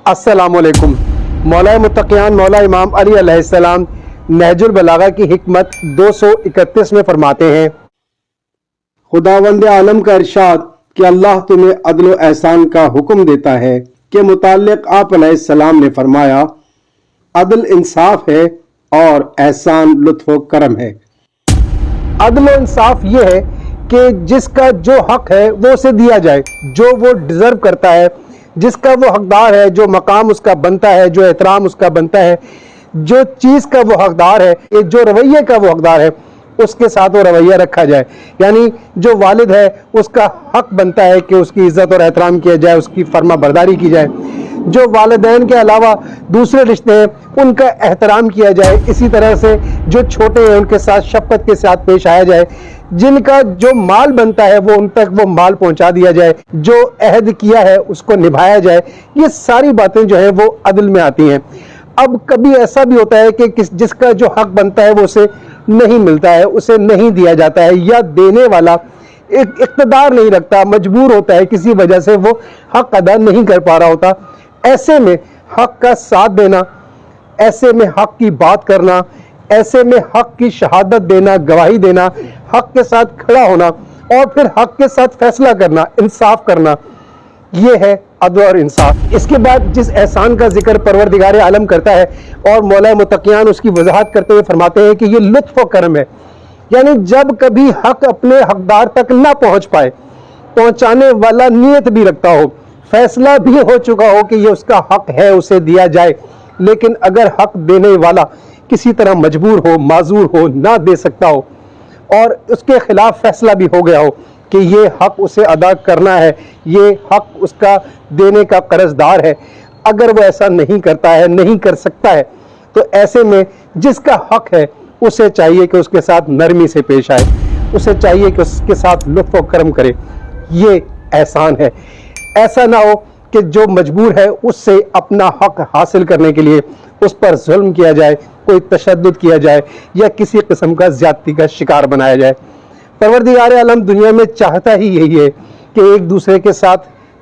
अस्सलाम वालेकुम। मौला मुत्तक़ियान मौला इमाम अली अलैहिस्सलाम नहजुल बलागा की हिकमत 231 में फरमाते हैं, खुदावंद आलम का इरशाद कि अल्लाह तुम्हें अदल व एहसान का हुक्म देता है के मुताल्लिक आप अलैहिस्सलाम ने फरमाया, अदल इंसाफ है और एहसान लुत्फ व करम है। अदल व इंसाफ ये है कि जिसका जो हक है वो उसे दिया जाए, जो वो डिजर्व करता है, जिसका वो हकदार है, जो मकाम उसका बनता है, जो एहतराम उसका बनता है, जो चीज़ का वो हकदार है, जो रवैये का वो हकदार है, उसके साथ वो रवैया रखा जाए। यानी जो वालिद है उसका हक बनता है कि उसकी इज़्ज़त और एहतराम किया जाए, उसकी फर्मा बरदारी की जाए। जो वालिदैन के अलावा दूसरे रिश्ते हैं उनका एहतराम किया जाए। इसी तरह से जो छोटे हैं उनके साथ शफ़क़त के साथ पेश आया जाए। जिनका जो माल बनता है वो उन तक वो माल पहुंचा दिया जाए, जो अहद किया है उसको निभाया जाए। ये सारी बातें जो है वो अदल में आती हैं। अब कभी ऐसा भी होता है कि जिसका जो हक बनता है वो उसे नहीं मिलता है, उसे नहीं दिया जाता है, या देने वाला एक इक़्तिदार नहीं रखता, मजबूर होता है, किसी वजह से वो हक अदा नहीं कर पा रहा होता। ऐसे में हक का साथ देना, ऐसे में हक की बात करना, ऐसे में हक की शहादत देना, गवाही देना, हक के साथ खड़ा होना और फिर हक के साथ फैसला करना, इंसाफ करना, ये है अदल और इंसाफ। इसके बाद जिस एहसान का जिक्र परवरदिगार आलम करता है और मौला मुत्तक़ियान उसकी वजाहत करते हुए फरमाते हैं कि ये लुत्फ व करम है। यानी जब कभी हक अपने हकदार तक ना पहुंच पाए, पहुंचाने वाला नियत भी रखता हो, फैसला भी हो चुका हो कि ये उसका हक है, उसे दिया जाए, लेकिन अगर हक देने वाला किसी तरह मजबूर हो, माजूर हो, ना दे सकता हो और उसके खिलाफ फैसला भी हो गया हो कि ये हक उसे अदा करना है, ये हक उसका देने का कर्जदार है, अगर वो ऐसा नहीं करता है, नहीं कर सकता है, तो ऐसे में जिसका हक है उसे चाहिए कि उसके साथ नरमी से पेश आए, उसे चाहिए कि उसके साथ लुत्फ व करम करे। ये एहसान है। ऐसा ना हो कि जो मजबूर है उससे अपना हक हासिल करने के लिए उस पर जुल्म किया जाए, कोई तशद्दुद किया जाए या किसी किस्म का ज्यादती का शिकार बनाया जाए। परवरदिगार आलम दुनिया में चाहता ही यही है कि एक दूसरे के साथ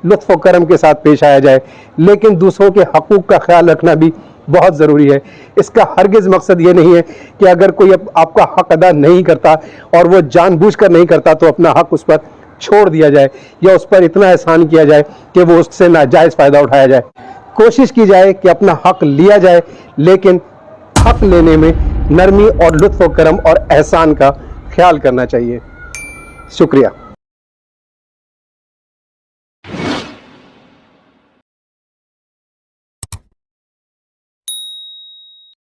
लुत्फ व करम के साथ पेश आया जाए, लेकिन दूसरों के हकूक़ का ख्याल रखना भी बहुत ज़रूरी है। इसका हरगिज़ मकसद ये नहीं है कि अगर कोई आपका हक अदा नहीं करता और वो जानबूझकर नहीं करता तो अपना हक उस पर छोड़ दिया जाए या उस पर इतना एहसान किया जाए कि वो उससे नाजायज़ फ़ायदा उठाया जाए। कोशिश की जाए कि अपना हक लिया जाए, लेकिन हक लेने में नरमी और लुत्फ व करम और एहसान का ख्याल करना चाहिए। शुक्रिया।